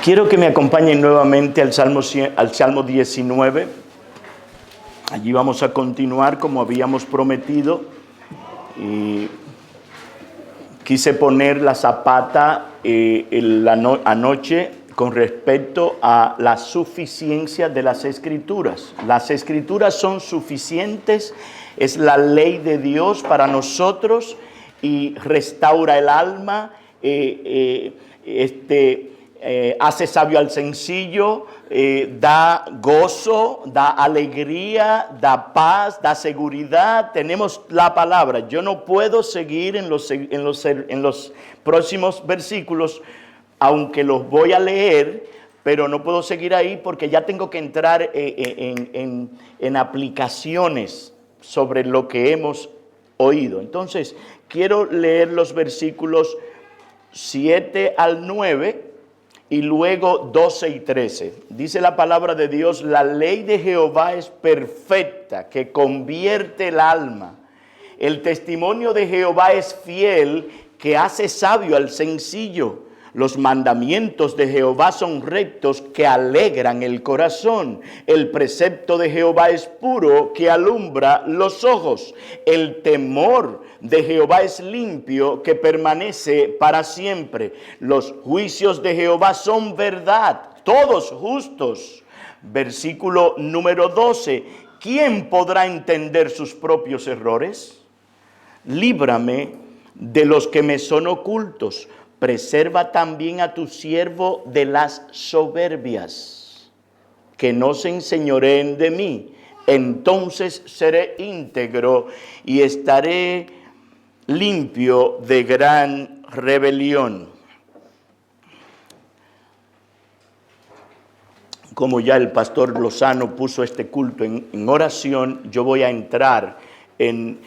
Quiero que me acompañen nuevamente al Salmo 19. Allí vamos a continuar como habíamos prometido. Y quise poner la zapata anoche con respecto a la suficiencia de las Escrituras. Las Escrituras son suficientes, es la ley de Dios para nosotros y restaura el alma, hace sabio al sencillo, da gozo, da alegría, da paz, da seguridad. Tenemos la palabra. Yo no puedo seguir en los próximos versículos, aunque los voy a leer, pero no puedo seguir ahí porque ya tengo que entrar en aplicaciones sobre lo que hemos oído. Entonces, quiero leer los versículos 7 al 9 y luego 12 y 13. Dice la palabra de Dios: la ley de Jehová es perfecta, que convierte el alma. El testimonio de Jehová es fiel, que hace sabio al sencillo. Los mandamientos de Jehová son rectos, que alegran el corazón. El precepto de Jehová es puro, que alumbra los ojos. El temor de Jehová es limpio, que permanece para siempre. Los juicios de Jehová son verdad, todos justos. Versículo número 12. ¿Quién podrá entender sus propios errores? Líbrame de los que me son ocultos. Preserva también a tu siervo de las soberbias, que no se enseñoreen de mí. Entonces seré íntegro y estaré limpio de gran rebelión. Como ya el pastor Lozano puso este culto en oración, yo voy a entrar en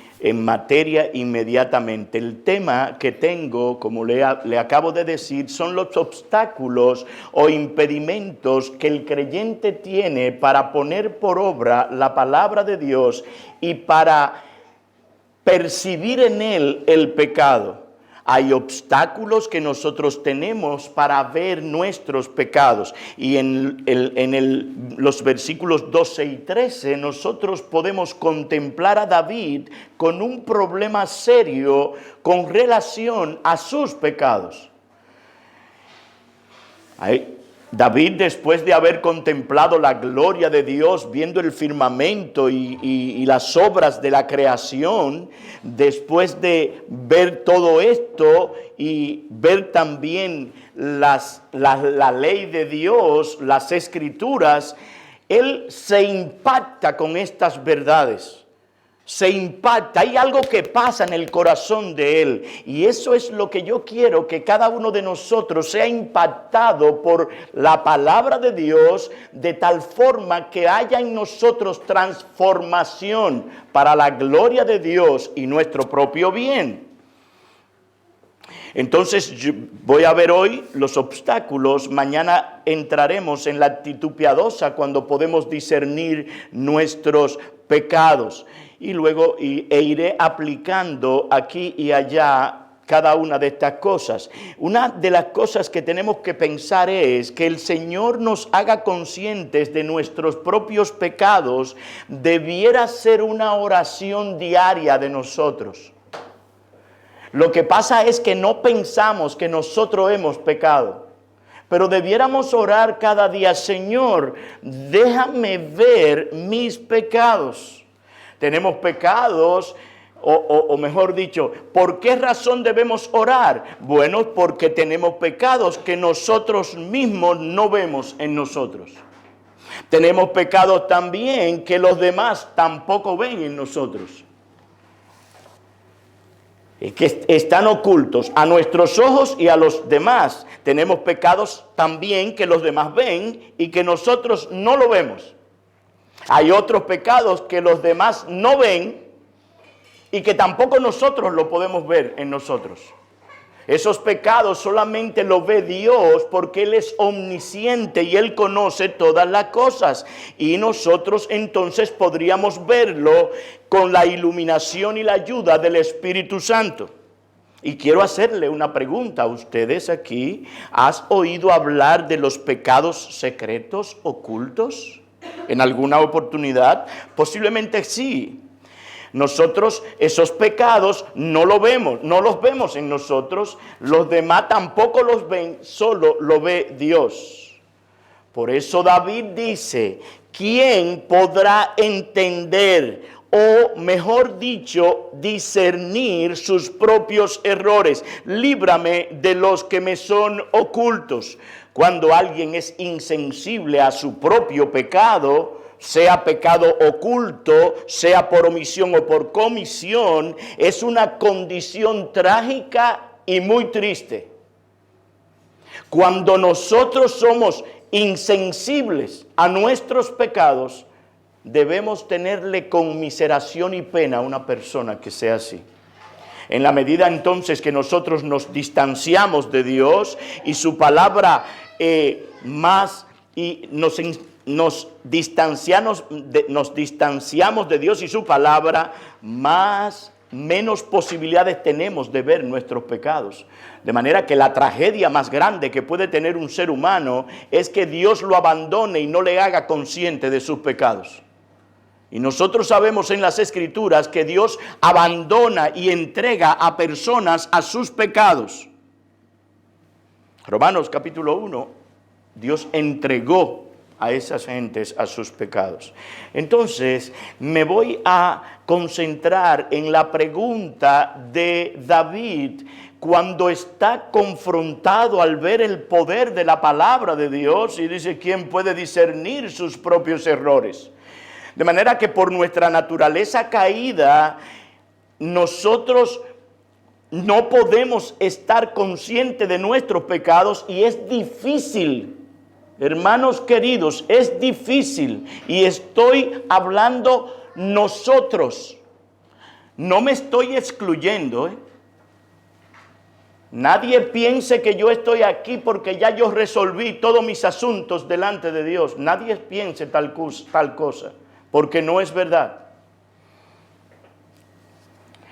materia inmediatamente. El tema que tengo, como le acabo de decir, son los obstáculos o impedimentos que el creyente tiene para poner por obra la palabra de Dios y para percibir en él el pecado. Hay obstáculos que nosotros tenemos para ver nuestros pecados. Y en los versículos 12 y 13 nosotros podemos contemplar a David con un problema serio con relación a sus pecados. David, después de haber contemplado la gloria de Dios, viendo el firmamento y las obras de la creación, después de ver todo esto y ver también la ley de Dios, las Escrituras, él se impacta con estas verdades. Se impacta, hay algo que pasa en el corazón de él, y eso es lo que yo quiero, que cada uno de nosotros sea impactado por la palabra de Dios, de tal forma que haya en nosotros transformación para la gloria de Dios y nuestro propio bien. Entonces voy a ver hoy los obstáculos. Mañana entraremos en la actitud piadosa, cuando podemos discernir nuestros pecados. Y luego iré aplicando aquí y allá cada una de estas cosas. Una de las cosas que tenemos que pensar es que el Señor nos haga conscientes de nuestros propios pecados. Debiera ser una oración diaria de nosotros. Lo que pasa es que no pensamos que nosotros hemos pecado. Pero debiéramos orar cada día: Señor, déjame ver mis pecados. Tenemos pecados, o mejor dicho, ¿por qué razón debemos orar? Bueno, porque tenemos pecados que nosotros mismos no vemos en nosotros. Tenemos pecados también que los demás tampoco ven en nosotros, que están ocultos a nuestros ojos y a los demás. Tenemos pecados también que los demás ven y que nosotros no lo vemos. Hay otros pecados que los demás no ven y que tampoco nosotros lo podemos ver en nosotros. Esos pecados solamente los ve Dios, porque Él es omnisciente y Él conoce todas las cosas. Y nosotros entonces podríamos verlo con la iluminación y la ayuda del Espíritu Santo. Y quiero hacerle una pregunta a ustedes aquí. ¿Has oído hablar de los pecados secretos ocultos en alguna oportunidad? Posiblemente sí. Nosotros esos pecados no los vemos en nosotros. Los demás tampoco los ven, solo lo ve Dios. Por eso David dice, ¿quién podrá entender o mejor dicho, discernir sus propios errores? Líbrame de los que me son ocultos. Cuando alguien es insensible a su propio pecado, sea pecado oculto, sea por omisión o por comisión, es una condición trágica y muy triste. Cuando nosotros somos insensibles a nuestros pecados, debemos tenerle conmiseración y pena a una persona que sea así. En la medida entonces que nosotros nos distanciamos de Dios y su palabra nos distanciamos de Dios y su palabra, menos posibilidades tenemos de ver nuestros pecados. De manera que la tragedia más grande que puede tener un ser humano es que Dios lo abandone y no le haga consciente de sus pecados. Y nosotros sabemos en las Escrituras que Dios abandona y entrega a personas a sus pecados. Romanos capítulo 1, Dios entregó a esas gentes a sus pecados. Entonces, me voy a concentrar en la pregunta de David cuando está confrontado al ver el poder de la palabra de Dios y dice, ¿quién puede discernir sus propios errores? De manera que por nuestra naturaleza caída, nosotros no podemos estar conscientes de nuestros pecados y es difícil. Hermanos queridos, es difícil y estoy hablando nosotros. No me estoy excluyendo. Nadie piense que yo estoy aquí porque ya yo resolví todos mis asuntos delante de Dios. Nadie piense tal cosa, porque no es verdad.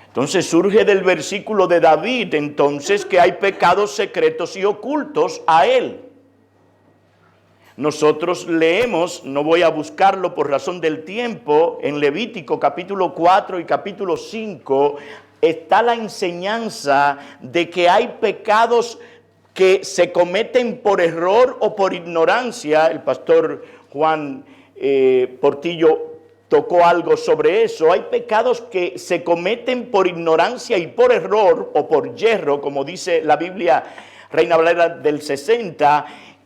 Entonces surge del versículo de David, entonces, que hay pecados secretos y ocultos a él. Nosotros leemos, no voy a buscarlo por razón del tiempo, en Levítico capítulo 4 y capítulo 5, está la enseñanza de que hay pecados que se cometen por error o por ignorancia. El pastor Juan Portillo tocó algo sobre eso. Hay pecados que se cometen por ignorancia y por error o por yerro, como dice la Biblia Reina Valera del 60,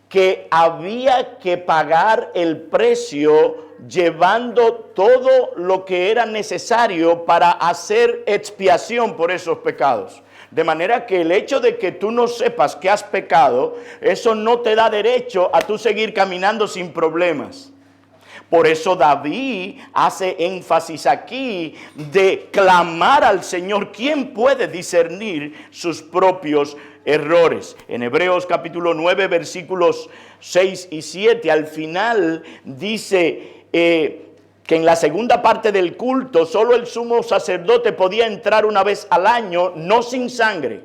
que había que pagar el precio llevando todo lo que era necesario para hacer expiación por esos pecados. De manera que el hecho de que tú no sepas que has pecado, eso no te da derecho a tú seguir caminando sin problemas. Por eso David hace énfasis aquí de clamar al Señor. ¿Quién puede discernir sus propios errores? En Hebreos capítulo 9 versículos 6 y 7 al final dice que en la segunda parte del culto solo el sumo sacerdote podía entrar una vez al año, no sin sangre,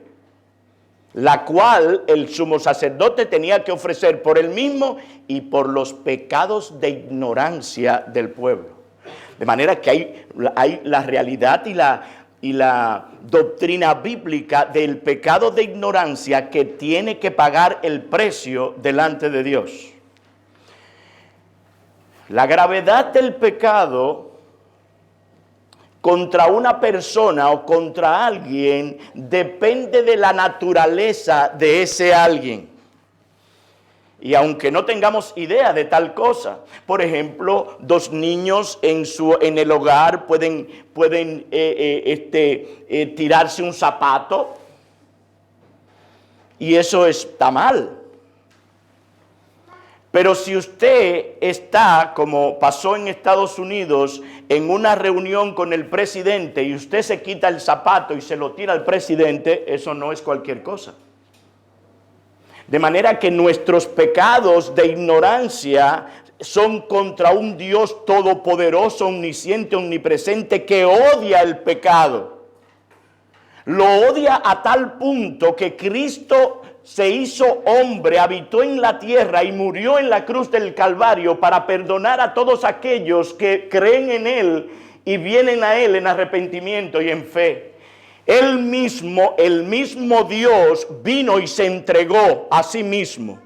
la cual el sumo sacerdote tenía que ofrecer por él mismo y por los pecados de ignorancia del pueblo. De manera que hay la realidad y la doctrina bíblica del pecado de ignorancia que tiene que pagar el precio delante de Dios. La gravedad del pecado contra una persona o contra alguien depende de la naturaleza de ese alguien. Y aunque no tengamos idea de tal cosa, por ejemplo, dos niños en el hogar pueden tirarse un zapato y eso está mal. Pero si usted está, como pasó en Estados Unidos, en una reunión con el presidente y usted se quita el zapato y se lo tira al presidente, eso no es cualquier cosa. De manera que nuestros pecados de ignorancia son contra un Dios todopoderoso, omnisciente, omnipresente, que odia el pecado. Lo odia a tal punto que Cristo se hizo hombre, habitó en la tierra y murió en la cruz del Calvario para perdonar a todos aquellos que creen en Él y vienen a Él en arrepentimiento y en fe. Él mismo, el mismo Dios, vino y se entregó a sí mismo,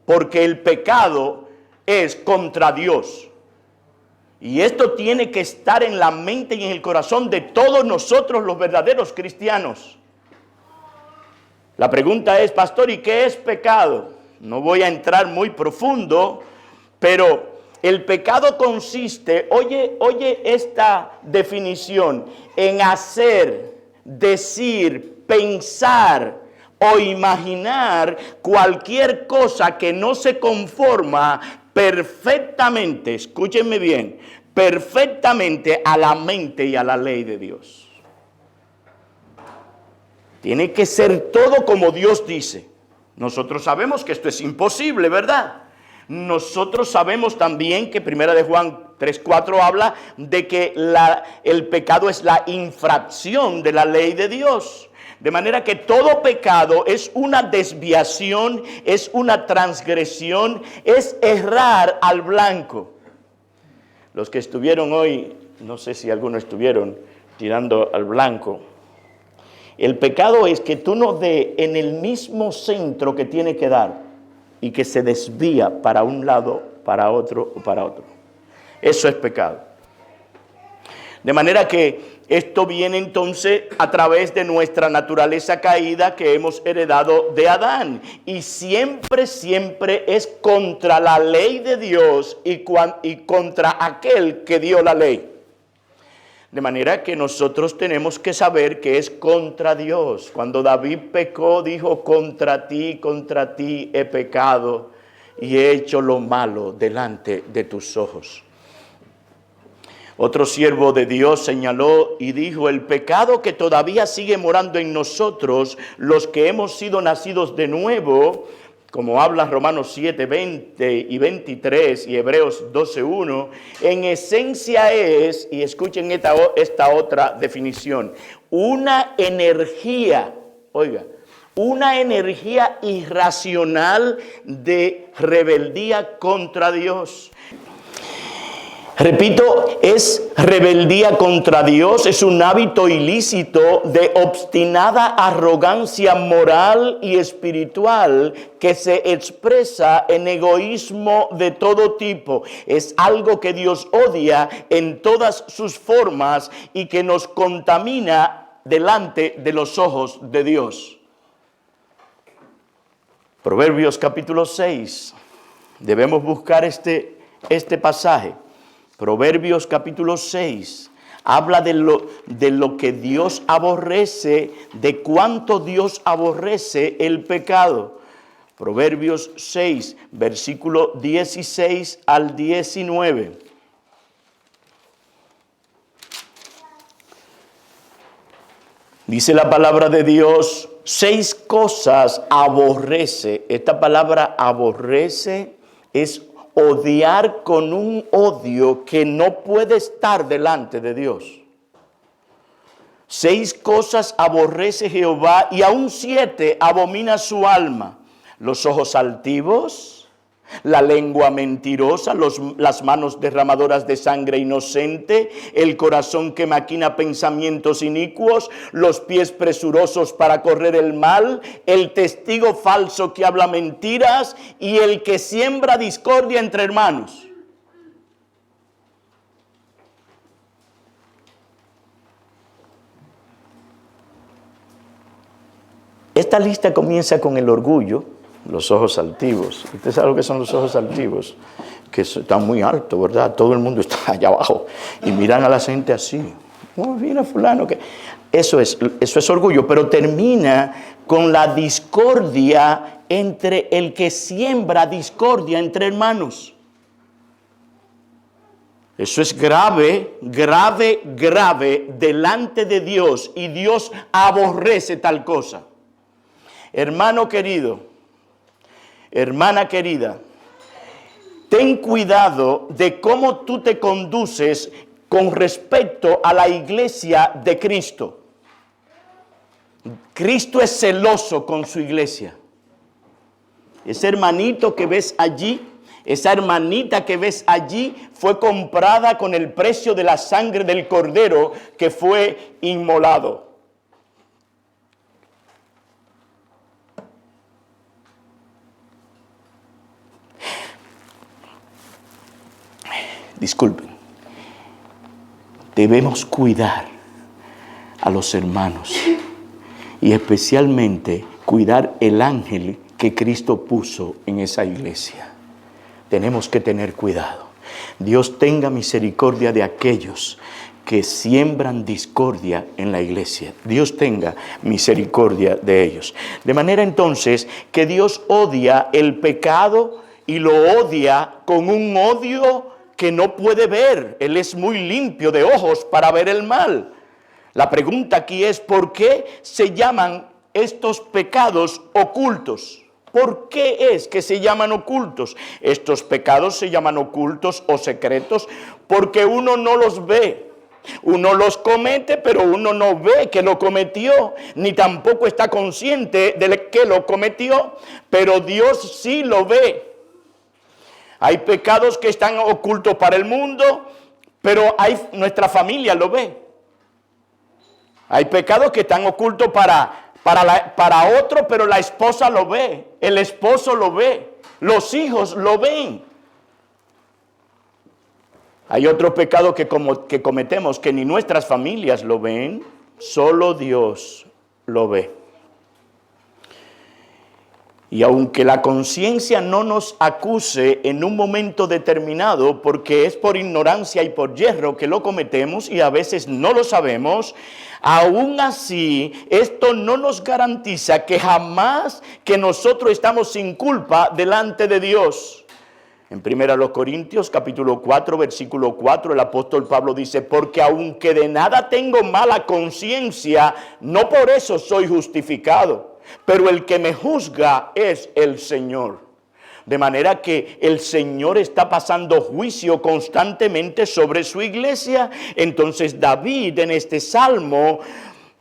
porque el pecado es contra Dios. Y esto tiene que estar en la mente y en el corazón de todos nosotros los verdaderos cristianos. La pregunta es, pastor, ¿y qué es pecado? No voy a entrar muy profundo, pero el pecado consiste, oye esta definición, en hacer, decir, pensar o imaginar cualquier cosa que no se conforma perfectamente, escúchenme bien, perfectamente a la mente y a la ley de Dios. Tiene que ser todo como Dios dice. Nosotros sabemos que esto es imposible, ¿verdad? Nosotros sabemos también que 1 de Juan 3:4 habla de que el pecado es la infracción de la ley de Dios. De manera que todo pecado es una desviación, es una transgresión, es errar al blanco. Los que estuvieron hoy, no sé si algunos estuvieron tirando al blanco. El pecado es que tú no des en el mismo centro que tiene que dar y que se desvía para un lado, para otro o para otro. Eso es pecado. De manera que esto viene entonces a través de nuestra naturaleza caída que hemos heredado de Adán. Y siempre es contra la ley de Dios y contra aquel que dio la ley. De manera que nosotros tenemos que saber que es contra Dios. Cuando David pecó, dijo, contra ti he pecado y he hecho lo malo delante de tus ojos. Otro siervo de Dios señaló y dijo, el pecado que todavía sigue morando en nosotros, los que hemos sido nacidos de nuevo, como habla Romanos 7, 20 y 23 y Hebreos 12, 1, en esencia es, y escuchen esta otra definición, una energía, una energía irracional de rebeldía contra Dios. Repito, es rebeldía contra Dios, es un hábito ilícito de obstinada arrogancia moral y espiritual que se expresa en egoísmo de todo tipo. Es algo que Dios odia en todas sus formas y que nos contamina delante de los ojos de Dios. Proverbios capítulo 6. Debemos buscar este pasaje. Proverbios capítulo 6 habla de lo que Dios aborrece, de cuánto Dios aborrece el pecado. Proverbios 6, versículo 16 al 19. Dice la palabra de Dios, 6 cosas aborrece. Esta palabra aborrece es odiar con un odio que no puede estar delante de Dios. 6 cosas aborrece Jehová y aún 7 abomina su alma. Los ojos altivos, la lengua mentirosa, las manos derramadoras de sangre inocente, el corazón que maquina pensamientos inicuos, los pies presurosos para correr el mal, el testigo falso que habla mentiras y el que siembra discordia entre hermanos. Esta lista comienza con el orgullo. Los ojos altivos. ¿Usted sabe lo que son los ojos altivos? Que están muy altos, ¿verdad? Todo el mundo está allá abajo y miran a la gente así. Oh, mira fulano que... Eso es orgullo, pero termina con la discordia entre el que siembra discordia entre hermanos. Eso es grave delante de Dios y Dios aborrece tal cosa. Hermano querido, hermana querida, ten cuidado de cómo tú te conduces con respecto a la iglesia de Cristo. Cristo es celoso con su iglesia. Ese hermanito que ves allí, esa hermanita que ves allí, fue comprada con el precio de la sangre del Cordero que fue inmolado. Disculpen. Debemos cuidar a los hermanos y especialmente cuidar el ángel que Cristo puso en esa iglesia. Tenemos que tener cuidado. Dios tenga misericordia de aquellos que siembran discordia en la iglesia. Dios tenga misericordia de ellos. De manera entonces que Dios odia el pecado y lo odia con un odio que no puede ver. Él es muy limpio de ojos para ver el mal. La pregunta aquí es, ¿por qué se llaman estos pecados ocultos? ¿Por qué es que se llaman ocultos? Estos pecados se llaman ocultos o secretos porque uno no los ve. Uno los comete, pero uno no ve que lo cometió, ni tampoco está consciente de que lo cometió, pero Dios sí lo ve. Hay pecados que están ocultos para el mundo, pero nuestra familia lo ve. Hay pecados que están ocultos para otro, pero la esposa lo ve, el esposo lo ve, los hijos lo ven. Hay otros pecados que cometemos que ni nuestras familias lo ven, solo Dios lo ve. Y aunque la conciencia no nos acuse en un momento determinado, porque es por ignorancia y por yerro que lo cometemos y a veces no lo sabemos, aún así esto no nos garantiza que jamás que nosotros estamos sin culpa delante de Dios. En 1 Corintios capítulo 4 versículo 4 el apóstol Pablo dice: porque aunque de nada tengo mala conciencia, no por eso soy justificado. Pero el que me juzga es el Señor. De manera que el Señor está pasando juicio constantemente sobre su iglesia. Entonces David en este salmo,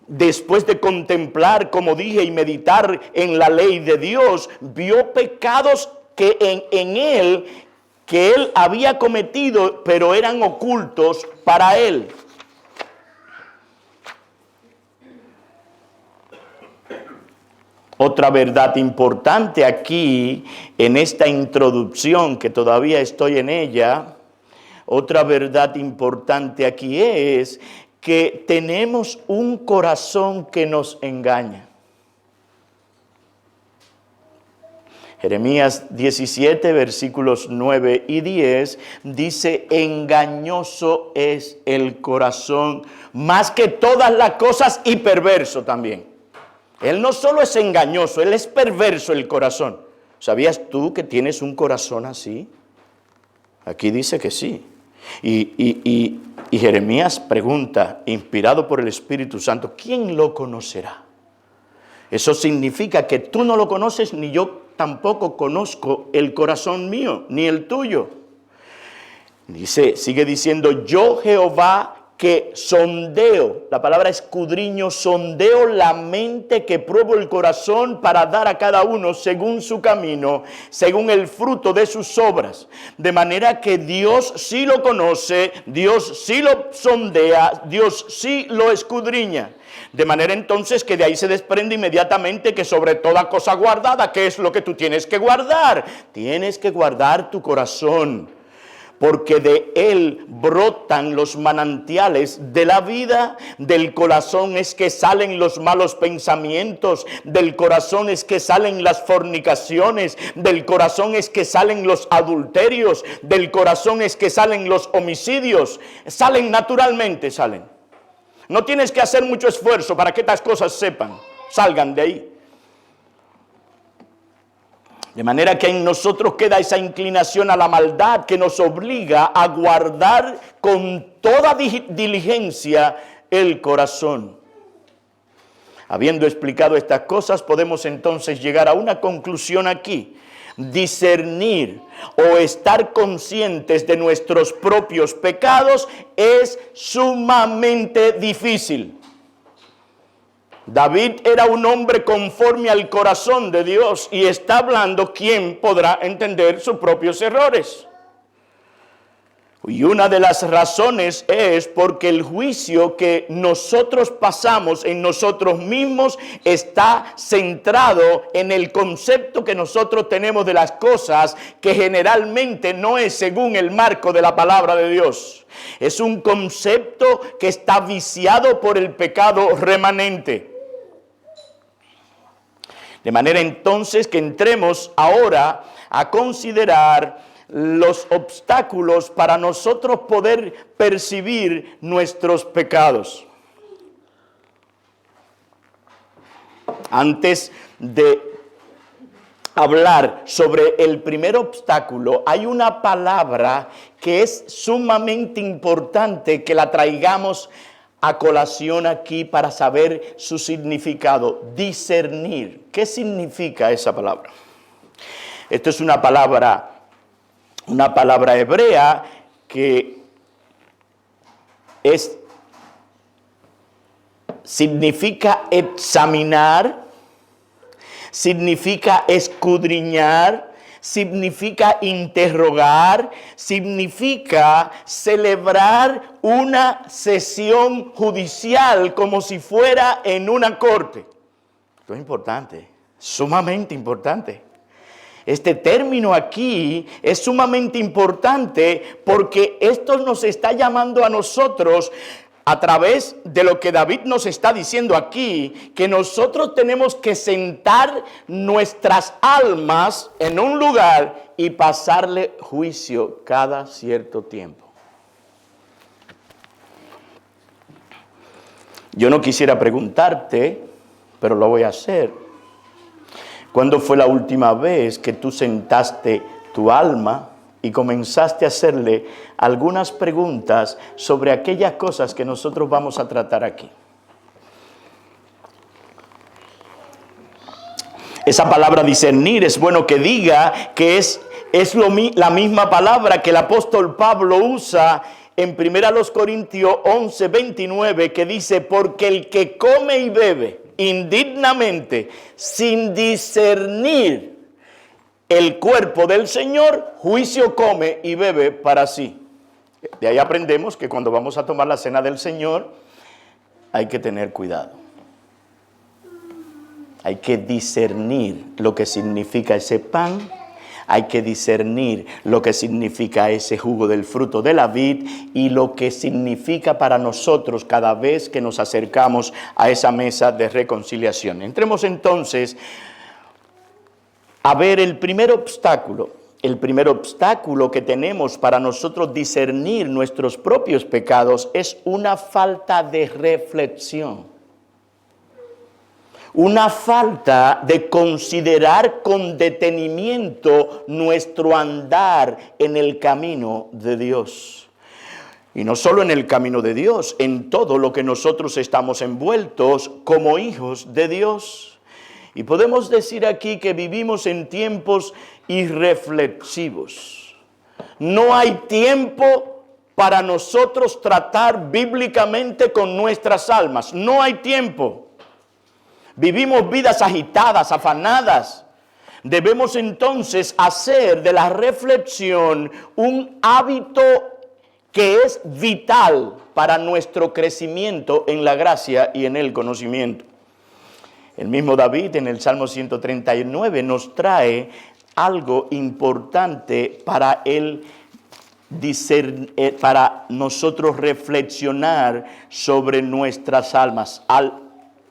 después de contemplar, como dije, y meditar en la ley de Dios, vio pecados que en él, que él había cometido, pero eran ocultos para él. Otra verdad importante aquí, en esta introducción que todavía estoy en ella, otra verdad importante aquí es que tenemos un corazón que nos engaña. Jeremías 17, versículos 9 y 10, dice: engañoso es el corazón, más que todas las cosas, y perverso también. Él no solo es engañoso, él es perverso el corazón. ¿Sabías tú que tienes un corazón así? Aquí dice que sí. Y Jeremías pregunta, inspirado por el Espíritu Santo, ¿quién lo conocerá? Eso significa que tú no lo conoces, ni yo tampoco conozco el corazón mío, ni el tuyo. Sigue diciendo: yo Jehová que sondeo, la palabra escudriño, sondeo la mente, que pruebo el corazón para dar a cada uno según su camino, según el fruto de sus obras. De manera que Dios sí lo conoce, Dios sí lo sondea, Dios sí lo escudriña. De manera entonces que de ahí se desprende inmediatamente que sobre toda cosa guardada, ¿qué es lo que tú tienes que guardar? Tienes que guardar tu corazón, porque de él brotan los manantiales de la vida. Del corazón es que salen los malos pensamientos, del corazón es que salen las fornicaciones, del corazón es que salen los adulterios, del corazón es que salen los homicidios. Salen naturalmente, salen. No tienes que hacer mucho esfuerzo para que estas cosas salgan de ahí. De manera que en nosotros queda esa inclinación a la maldad que nos obliga a guardar con toda diligencia el corazón. Habiendo explicado estas cosas, podemos entonces llegar a una conclusión aquí. Discernir o estar conscientes de nuestros propios pecados es sumamente difícil. David era un hombre conforme al corazón de Dios y está hablando quien podrá entender sus propios errores. Y una de las razones es porque el juicio que nosotros pasamos en nosotros mismos está centrado en el concepto que nosotros tenemos de las cosas, que generalmente no es según el marco de la palabra de Dios. Es un concepto que está viciado por el pecado remanente. De manera entonces que entremos ahora a considerar los obstáculos para nosotros poder percibir nuestros pecados. Antes de hablar sobre el primer obstáculo, hay una palabra que es sumamente importante que la traigamos a colación aquí para saber su significado. Discernir. ¿Qué significa esa palabra? Esto es una palabra hebrea que significa examinar, significa escudriñar, significa interrogar, significa celebrar una sesión judicial como si fuera en una corte. Esto es importante, sumamente importante. Este término aquí es sumamente importante porque esto nos está llamando a nosotros a través de lo que David nos está diciendo aquí, que nosotros tenemos que sentar nuestras almas en un lugar y pasarle juicio cada cierto tiempo. Yo no quisiera preguntarte, pero lo voy a hacer. ¿Cuándo fue la última vez que tú sentaste tu alma y comenzaste a hacerle algunas preguntas sobre aquellas cosas que nosotros vamos a tratar aquí? Esa palabra discernir es bueno que diga que es la misma palabra que el apóstol Pablo usa en 1 Corintios 11:29, que dice: porque el que come y bebe indignamente, sin discernir el cuerpo del Señor, juicio come y bebe para sí. De ahí aprendemos que cuando vamos a tomar la cena del Señor, hay que tener cuidado. Hay que discernir lo que significa ese pan. Hay que discernir lo que significa ese jugo del fruto de la vid y lo que significa para nosotros cada vez que nos acercamos a esa mesa de reconciliación. Entremos entonces a ver el primer obstáculo. El primer obstáculo que tenemos para nosotros discernir nuestros propios pecados es una falta de reflexión. Una falta de considerar con detenimiento nuestro andar en el camino de Dios. Y no solo en el camino de Dios, en todo lo que nosotros estamos envueltos como hijos de Dios. Y podemos decir aquí que vivimos en tiempos irreflexivos. No hay tiempo para nosotros tratar bíblicamente con nuestras almas. No hay tiempo. Vivimos vidas agitadas, afanadas. Debemos entonces hacer de la reflexión un hábito que es vital para nuestro crecimiento en la gracia y en el conocimiento. El mismo David en el Salmo 139 nos trae algo importante para para nosotros reflexionar sobre nuestras almas.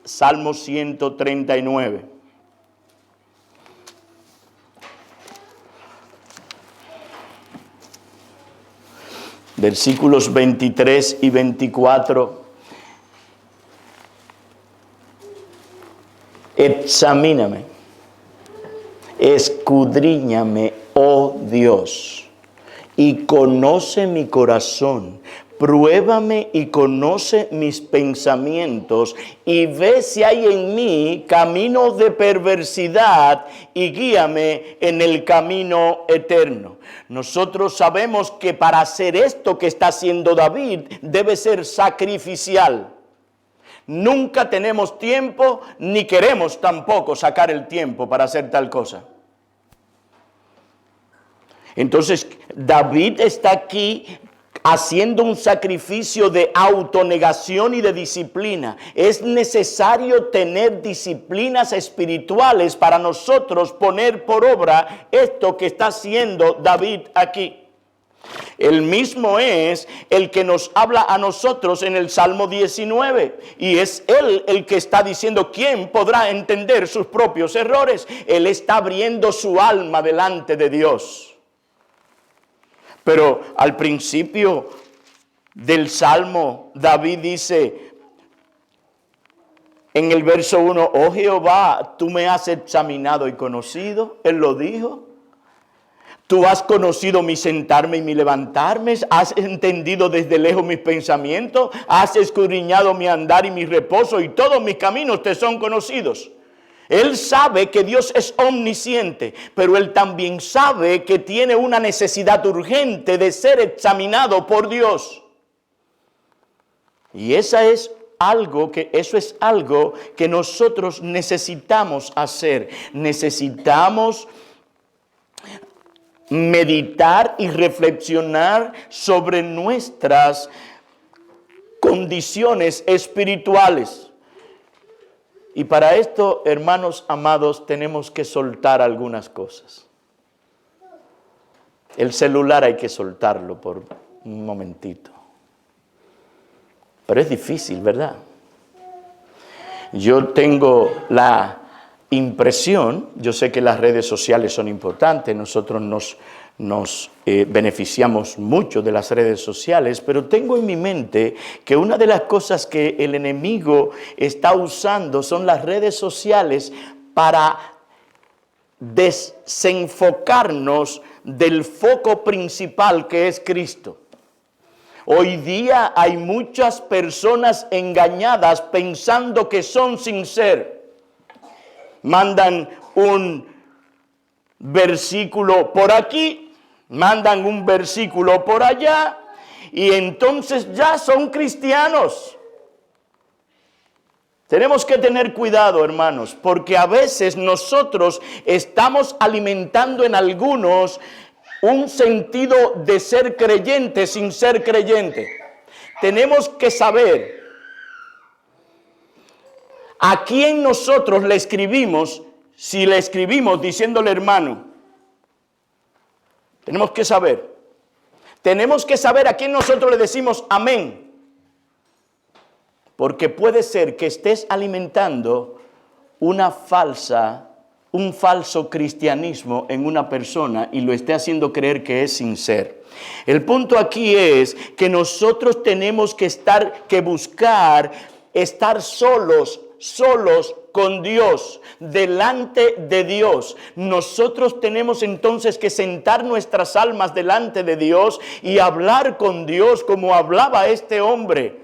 Salmo 139. Versículos 23 y 24. Examíname, escudriñame, oh Dios, y conoce mi corazón. Pruébame y conoce mis pensamientos y ve si hay en mí camino de perversidad y guíame en el camino eterno. Nosotros sabemos que para hacer esto que está haciendo David debe ser sacrificial. Nunca tenemos tiempo, ni queremos tampoco sacar el tiempo para hacer tal cosa. Entonces, David está aquí haciendo un sacrificio de autonegación y de disciplina. Es necesario tener disciplinas espirituales para nosotros poner por obra esto que está haciendo David aquí. El mismo es el que nos habla a nosotros en el Salmo 19. Y es Él el que está diciendo, ¿quién podrá entender sus propios errores? Él está abriendo su alma delante de Dios. Pero al principio del Salmo, David dice en el verso 1, oh Jehová, tú me has examinado y conocido. Él lo dijo. Tú has conocido mi sentarme y mi levantarme, has entendido desde lejos mis pensamientos, has escudriñado mi andar y mi reposo, y todos mis caminos te son conocidos. Él sabe que Dios es omnisciente, pero él también sabe que tiene una necesidad urgente de ser examinado por Dios. Y eso es algo que nosotros necesitamos hacer. Necesitamos meditar y reflexionar sobre nuestras condiciones espirituales. Y para esto, hermanos amados, tenemos que soltar algunas cosas. El celular hay que soltarlo por un momentito. Pero es difícil, ¿verdad? Yo tengo la impresión, yo sé que las redes sociales son importantes, nosotros nos beneficiamos mucho de las redes sociales, pero tengo en mi mente que una de las cosas que el enemigo está usando son las redes sociales para desenfocarnos del foco principal que es Cristo. Hoy día hay muchas personas engañadas pensando que son sin ser. Mandan un versículo por aquí, mandan un versículo por allá, y entonces ya son cristianos. Tenemos que tener cuidado, hermanos, porque a veces nosotros estamos alimentando en algunos un sentido de ser creyente sin ser creyente. Tenemos que saber a quién nosotros le escribimos, si le escribimos diciéndole hermano. Tenemos que saber. Tenemos que saber a quién nosotros le decimos amén. Porque puede ser que estés alimentando un falso cristianismo en una persona y lo esté haciendo creer que es sin ser. El punto aquí es que nosotros tenemos que buscar estar solos con Dios, delante de Dios. Nosotros tenemos entonces que sentar nuestras almas delante de Dios y hablar con Dios como hablaba este hombre.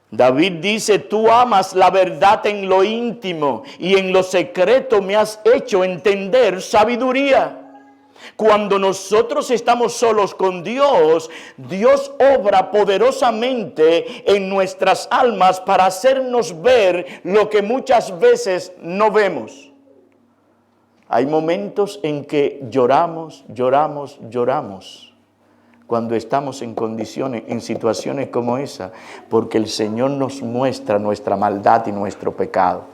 David dice, tú amas la verdad en lo íntimo y en lo secreto me has hecho entender sabiduría. Cuando nosotros estamos solos con Dios, Dios obra poderosamente en nuestras almas para hacernos ver lo que muchas veces no vemos. Hay momentos en que lloramos cuando estamos en condiciones, en situaciones como esa, porque el Señor nos muestra nuestra maldad y nuestro pecado.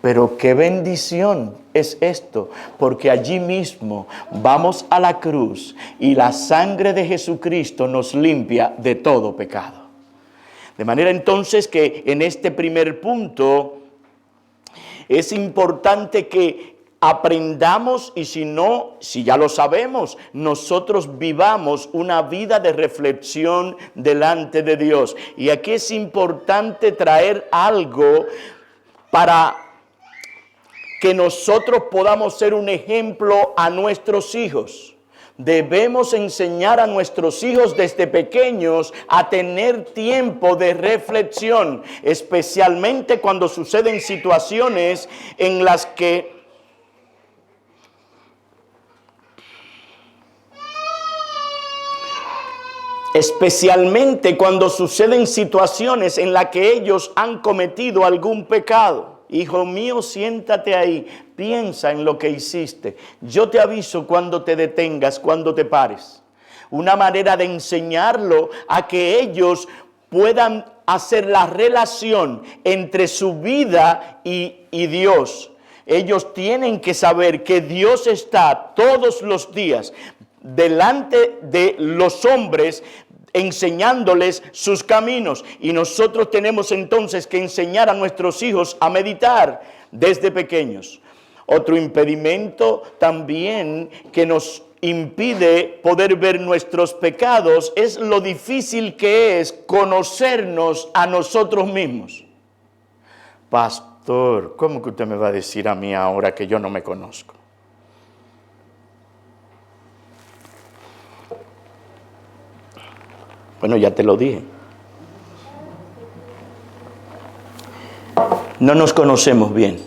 Pero qué bendición es esto, porque allí mismo vamos a la cruz y la sangre de Jesucristo nos limpia de todo pecado. De manera entonces que en este primer punto es importante que aprendamos, y si ya lo sabemos, nosotros vivamos una vida de reflexión delante de Dios. Y aquí es importante traer algo para que nosotros podamos ser un ejemplo a nuestros hijos. Debemos enseñar a nuestros hijos desde pequeños a tener tiempo de reflexión, especialmente cuando suceden situaciones en las que especialmente cuando suceden situaciones en las que ellos han cometido algún pecado. Hijo mío, siéntate ahí, piensa en lo que hiciste. Yo te aviso cuando te detengas, cuando te pares. Una manera de enseñarlo a que ellos puedan hacer la relación entre su vida y Dios. Ellos tienen que saber que Dios está todos los días delante de los hombres, enseñándoles sus caminos. Y nosotros tenemos entonces que enseñar a nuestros hijos a meditar desde pequeños. Otro impedimento también que nos impide poder ver nuestros pecados es lo difícil que es conocernos a nosotros mismos. Pastor, ¿cómo que usted me va a decir a mí ahora que yo no me conozco? Bueno, ya te lo dije. No nos conocemos bien.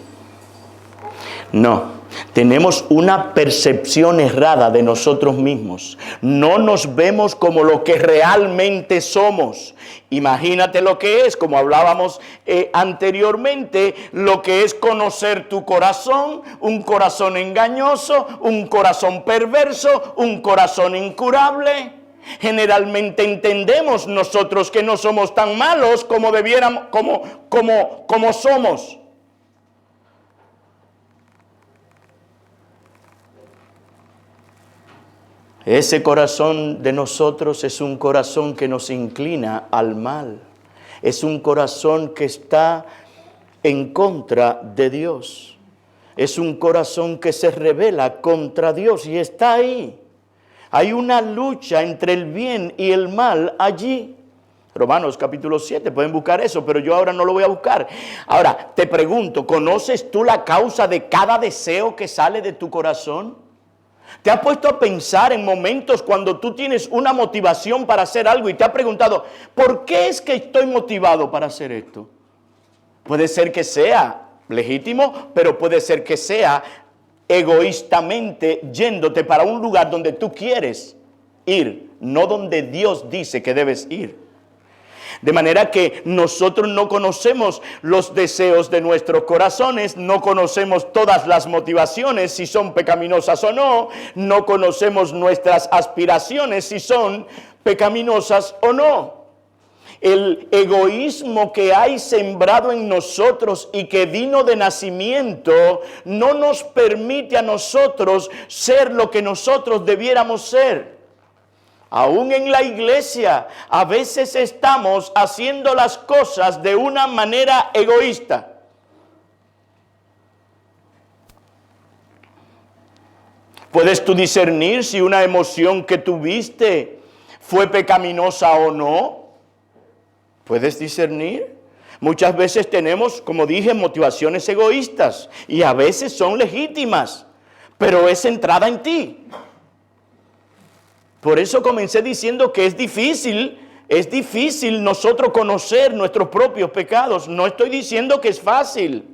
No. Tenemos una percepción errada de nosotros mismos. No nos vemos como lo que realmente somos. Imagínate lo que es, como hablábamos anteriormente, lo que es conocer tu corazón, un corazón engañoso, un corazón perverso, un corazón incurable. Generalmente entendemos nosotros que no somos tan malos como debiéramos, como somos. Ese corazón de nosotros es un corazón que nos inclina al mal. Es un corazón que está en contra de Dios. Es un corazón que se rebela contra Dios y está ahí. Hay una lucha entre el bien y el mal allí. Romanos capítulo 7, pueden buscar eso, pero yo ahora no lo voy a buscar. Ahora, te pregunto, ¿conoces tú la causa de cada deseo que sale de tu corazón? ¿Te has puesto a pensar en momentos cuando tú tienes una motivación para hacer algo y te has preguntado, ¿por qué es que estoy motivado para hacer esto? Puede ser que sea legítimo, pero puede ser que sea egoístamente yéndote para un lugar donde tú quieres ir, no donde Dios dice que debes ir. De manera que nosotros no conocemos los deseos de nuestros corazones, no conocemos todas las motivaciones, si son pecaminosas o no, no conocemos nuestras aspiraciones, si son pecaminosas o no. El egoísmo que hay sembrado en nosotros y que vino de nacimiento no nos permite a nosotros ser lo que nosotros debiéramos ser. Aún en la iglesia, a veces estamos haciendo las cosas de una manera egoísta. ¿Puedes tú discernir si una emoción que tuviste fue pecaminosa o no? ¿Puedes discernir? Muchas veces tenemos, como dije, motivaciones egoístas y a veces son legítimas, pero es centrada en ti. Por eso comencé diciendo que es difícil nosotros conocer nuestros propios pecados. No estoy diciendo que es fácil.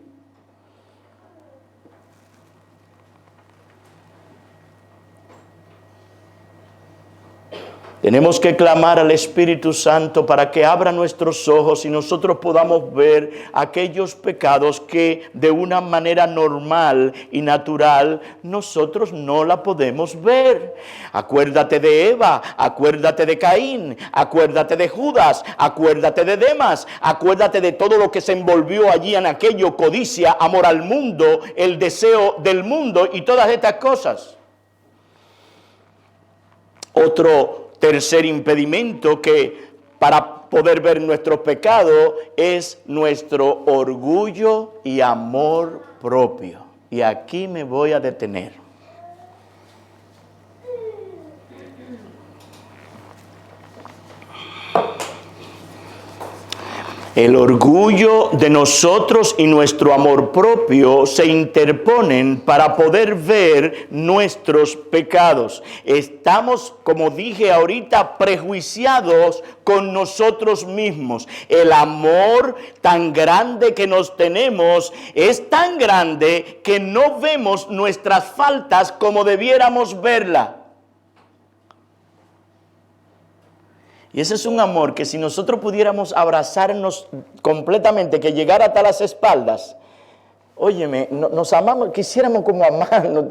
Tenemos que clamar al Espíritu Santo para que abra nuestros ojos y nosotros podamos ver aquellos pecados que de una manera normal y natural nosotros no la podemos ver. Acuérdate de Eva, acuérdate de Caín, acuérdate de Judas, acuérdate de Demas, acuérdate de todo lo que se envolvió allí en aquello: codicia, amor al mundo, el deseo del mundo y todas estas cosas. Otro tercer impedimento que para poder ver nuestro pecado es nuestro orgullo y amor propio. Y aquí me voy a detener. El orgullo de nosotros y nuestro amor propio se interponen para poder ver nuestros pecados. Estamos, como dije ahorita, prejuiciados con nosotros mismos. El amor tan grande que nos tenemos es tan grande que no vemos nuestras faltas como debiéramos verla. Y ese es un amor que si nosotros pudiéramos abrazarnos completamente, que llegara hasta las espaldas, óyeme, nos amamos, quisiéramos como amarnos.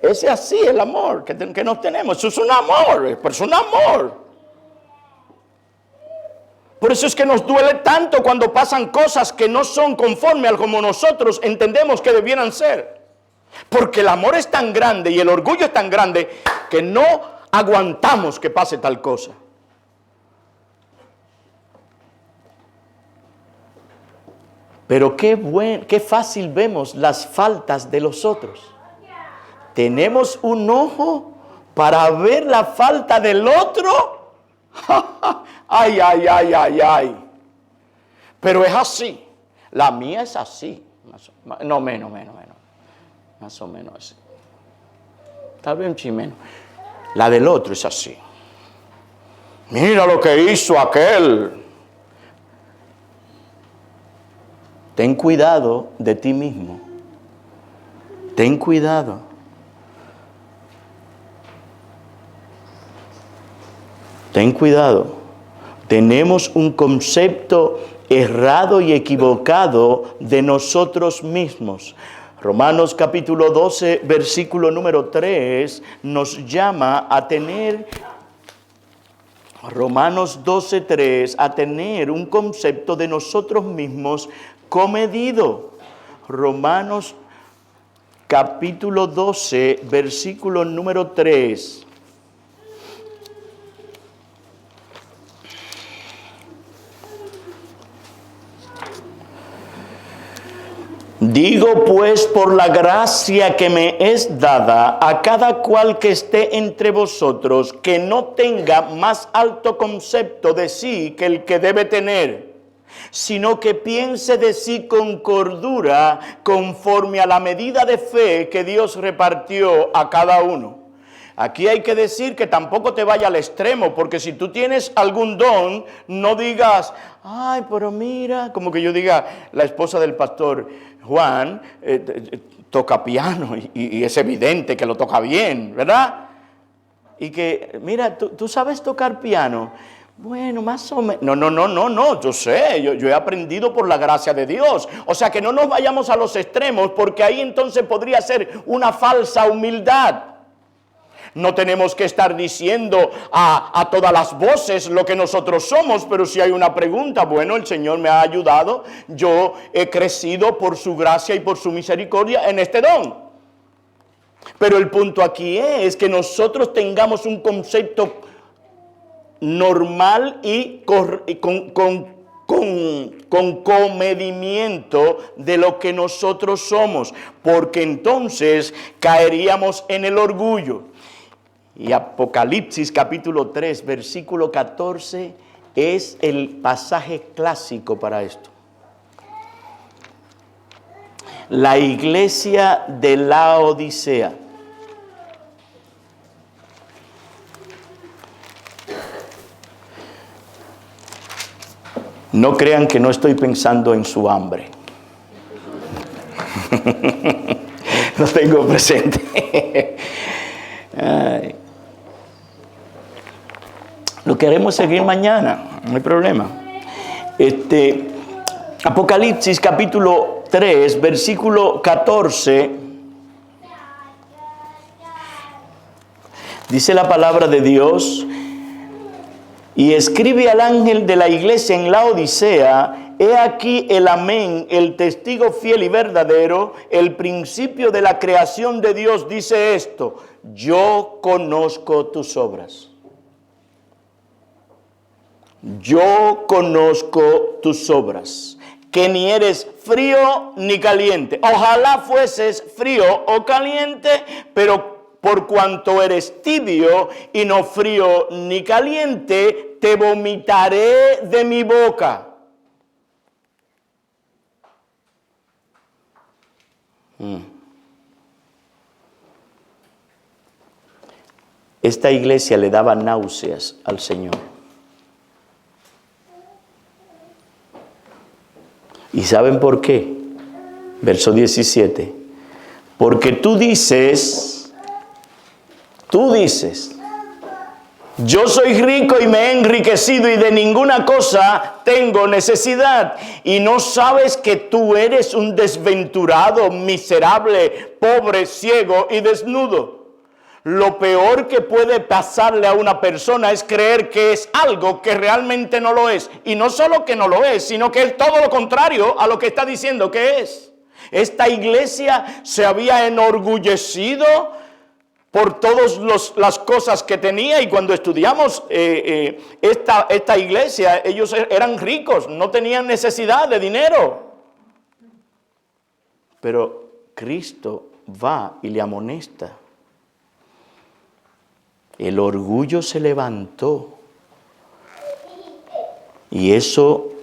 Ese es así el amor que nos tenemos. Eso es un amor, pero es un amor. Por eso es que nos duele tanto cuando pasan cosas que no son conforme a como nosotros entendemos que debieran ser. Porque el amor es tan grande y el orgullo es tan grande que no aguantamos que pase tal cosa. Pero qué fácil vemos las faltas de los otros. Tenemos un ojo para ver la falta del otro. Ay, ay, ay, ay, ay. Pero es así. La mía es así. No, menos. Más o menos así. Tal vez un chin menos. La del otro es así. Mira lo que hizo aquel. Ten cuidado de ti mismo. Ten cuidado. Ten cuidado. Tenemos un concepto errado y equivocado de nosotros mismos. Romanos capítulo 12, versículo número 3, nos llama a tener, Romanos 12, 3, a tener un concepto de nosotros mismos comedido. Romanos capítulo 12, versículo número 3. Digo pues por la gracia que me es dada a cada cual que esté entre vosotros, que no tenga más alto concepto de sí que el que debe tener, sino que piense de sí con cordura, conforme a la medida de fe que Dios repartió a cada uno. Aquí hay que decir que tampoco te vaya al extremo, porque si tú tienes algún don, no digas, ay, pero mira, como que yo diga, la esposa del pastor Juan toca piano y es evidente que lo toca bien, ¿verdad? Y que, mira, ¿tú sabes tocar piano? Bueno, más o menos. No, yo sé, yo he aprendido por la gracia de Dios. O sea que no nos vayamos a los extremos, porque ahí entonces podría ser una falsa humildad. No tenemos que estar diciendo a todas las voces lo que nosotros somos, pero si hay una pregunta, bueno, el Señor me ha ayudado, yo he crecido por su gracia y por su misericordia en este don. Pero el punto aquí es que nosotros tengamos un concepto normal y con comedimiento de lo que nosotros somos, porque entonces caeríamos en el orgullo. Y Apocalipsis capítulo 3, versículo 14 es el pasaje clásico para esto. La iglesia de Laodicea. No crean que no estoy pensando en su hambre. Lo tengo presente. Ay. Lo queremos seguir mañana, no hay problema. Apocalipsis capítulo 3, versículo 14. Dice la palabra de Dios: y escribe al ángel de la iglesia en Laodicea, he aquí el amén, el testigo fiel y verdadero, el principio de la creación de Dios, dice esto: yo conozco tus obras. Yo conozco tus obras, que ni eres frío ni caliente. Ojalá fueses frío o caliente, pero por cuanto eres tibio y no frío ni caliente, te vomitaré de mi boca. Esta iglesia le daba náuseas al Señor. ¿Y saben por qué? Verso 17. Porque tú dices, Yo soy rico y me he enriquecido y de ninguna cosa tengo necesidad. Y no sabes que tú eres un desventurado, miserable, pobre, ciego y desnudo. Lo peor que puede pasarle a una persona es creer que es algo que realmente no lo es. Y no solo que no lo es, sino que es todo lo contrario a lo que está diciendo que es. Esta iglesia se había enorgullecido por todas las cosas que tenía, y cuando estudiamos esta iglesia, ellos eran ricos, no tenían necesidad de dinero. Pero Cristo va y le amonesta. El orgullo se levantó y eso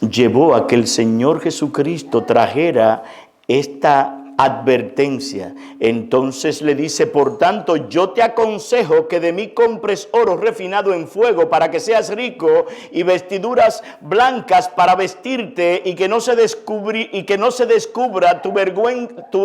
llevó a que el Señor Jesucristo trajera esta advertencia. Entonces le dice: por tanto, yo te aconsejo que de mí compres oro refinado en fuego para que seas rico, y vestiduras blancas para vestirte, y que no se descubra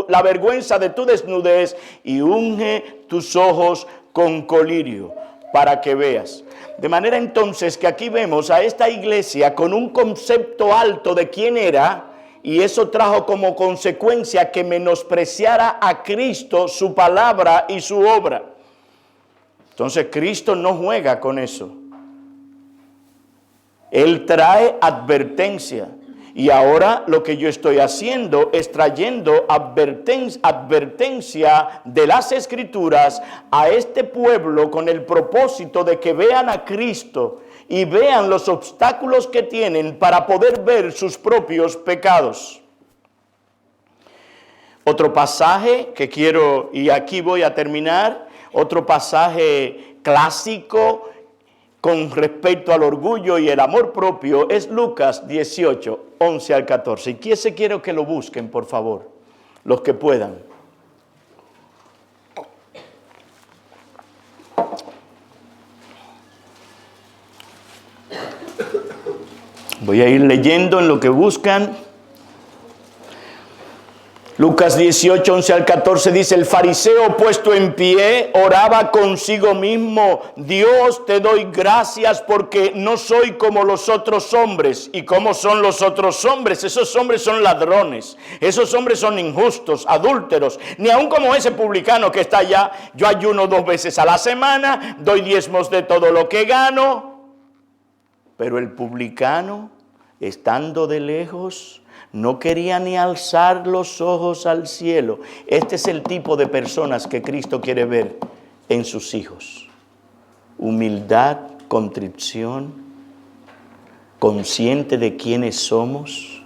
la vergüenza de tu desnudez, y unge tus ojos con colirio para que veas. De manera entonces que aquí vemos a esta iglesia con un concepto alto de quién era. Y eso trajo como consecuencia que menospreciara a Cristo, su palabra y su obra. Entonces Cristo no juega con eso. Él trae advertencia. Y ahora lo que yo estoy haciendo es trayendo advertencia de las Escrituras a este pueblo con el propósito de que vean a Cristo y vean los obstáculos que tienen para poder ver sus propios pecados. Otro pasaje que quiero, y aquí voy a terminar, otro pasaje clásico con respecto al orgullo y el amor propio es Lucas 18, 11 al 14. Y ese quiero que lo busquen, por favor, los que puedan. Voy a ir leyendo en lo que buscan. Lucas 18, 11 al 14 dice: el fariseo puesto en pie oraba consigo mismo: Dios, te doy gracias porque no soy como los otros hombres. ¿Y cómo son los otros hombres? Esos hombres son ladrones, esos hombres son injustos, adúlteros, ni aun como ese publicano que está allá. Yo ayuno 2 veces a la semana, doy diezmos de todo lo que gano. Pero el publicano, estando de lejos, no quería ni alzar los ojos al cielo. Este es el tipo de personas que Cristo quiere ver en sus hijos. Humildad, contrición, consciente de quiénes somos.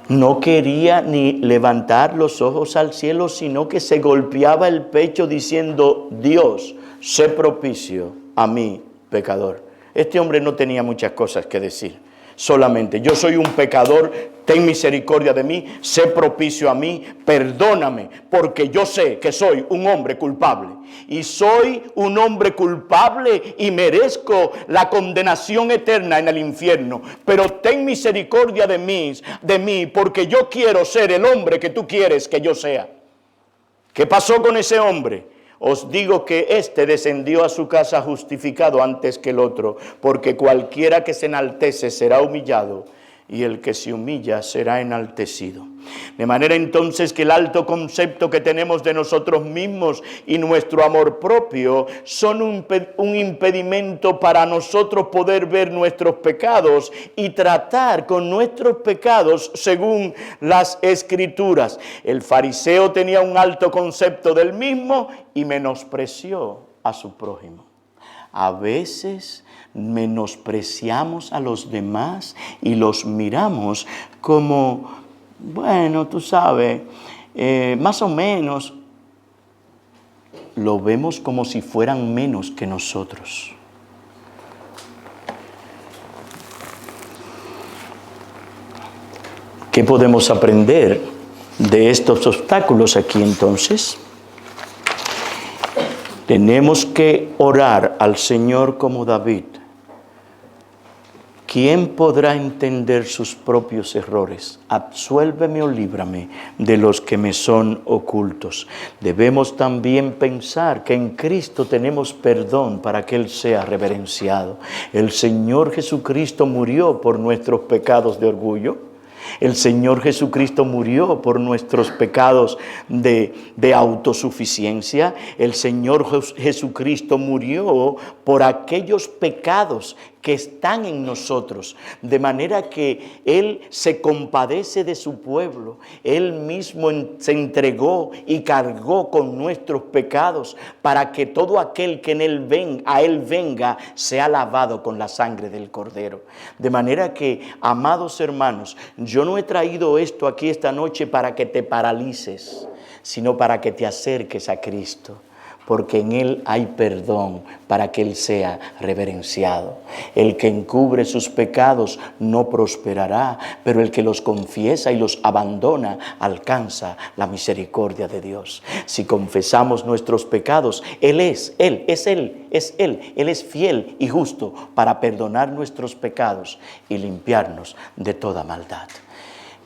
No quería ni levantar los ojos al cielo, sino que se golpeaba el pecho diciendo: Dios, sé propicio a mí, pecador. Este hombre no tenía muchas cosas que decir. Solamente: yo soy un pecador, ten misericordia de mí, sé propicio a mí, perdóname, porque yo sé que soy un hombre culpable. Y soy un hombre culpable y merezco la condenación eterna en el infierno. Pero ten misericordia de mí, porque yo quiero ser el hombre que tú quieres que yo sea. ¿Qué pasó con ese hombre? Os digo que éste descendió a su casa justificado antes que el otro, porque cualquiera que se enaltece será humillado, y el que se humilla será enaltecido. De manera entonces que el alto concepto que tenemos de nosotros mismos y nuestro amor propio son un impedimento para nosotros poder ver nuestros pecados y tratar con nuestros pecados según las Escrituras. El fariseo tenía un alto concepto del mismo y menospreció a su prójimo. A veces menospreciamos a los demás y los miramos como, bueno, tú sabes, más o menos. Lo vemos como si fueran menos que nosotros. ¿Qué podemos aprender de estos obstáculos aquí entonces? Tenemos que orar al Señor como David. ¿Quién podrá entender sus propios errores? Absuélveme o líbrame de los que me son ocultos. Debemos también pensar que en Cristo tenemos perdón para que Él sea reverenciado. El Señor Jesucristo murió por nuestros pecados de orgullo. El Señor Jesucristo murió por nuestros pecados de autosuficiencia. El Señor Jesucristo murió por aquellos pecados que están en nosotros, de manera que Él se compadece de su pueblo. Él mismo se entregó y cargó con nuestros pecados para que todo aquel que a Él venga sea lavado con la sangre del Cordero. De manera que, amados hermanos, yo no he traído esto aquí esta noche para que te paralices, sino para que te acerques a Cristo. Porque en Él hay perdón para que Él sea reverenciado. El que encubre sus pecados no prosperará, pero el que los confiesa y los abandona alcanza la misericordia de Dios. Si confesamos nuestros pecados, Él es fiel y justo para perdonar nuestros pecados y limpiarnos de toda maldad.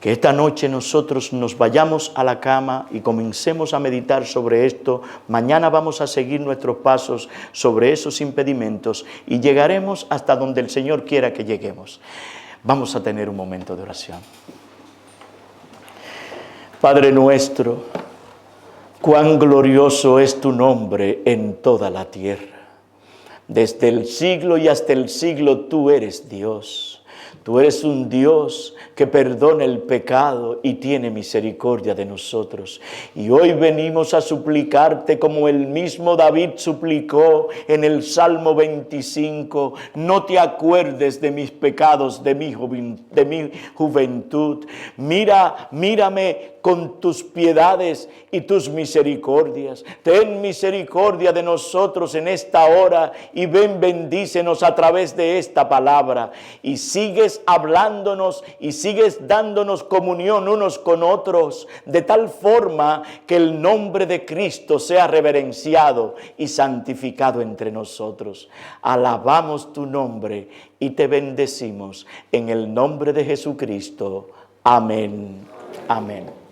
Que esta noche nosotros nos vayamos a la cama y comencemos a meditar sobre esto. Mañana vamos a seguir nuestros pasos sobre esos impedimentos y llegaremos hasta donde el Señor quiera que lleguemos. Vamos a tener un momento de oración. Padre nuestro, cuán glorioso es tu nombre en toda la tierra. Desde el siglo y hasta el siglo tú eres Dios. Tú eres un Dios que perdona el pecado y tiene misericordia de nosotros. Y hoy venimos a suplicarte como el mismo David suplicó en el Salmo 25. No te acuerdes de mis pecados, de mi juventud. Mírame con tus piedades y tus misericordias. Ten misericordia de nosotros en esta hora y bendícenos a través de esta palabra. Y sigues hablándonos y sigues dándonos comunión unos con otros, de tal forma que el nombre de Cristo sea reverenciado y santificado entre nosotros. Alabamos tu nombre y te bendecimos en el nombre de Jesucristo. Amén. Amén.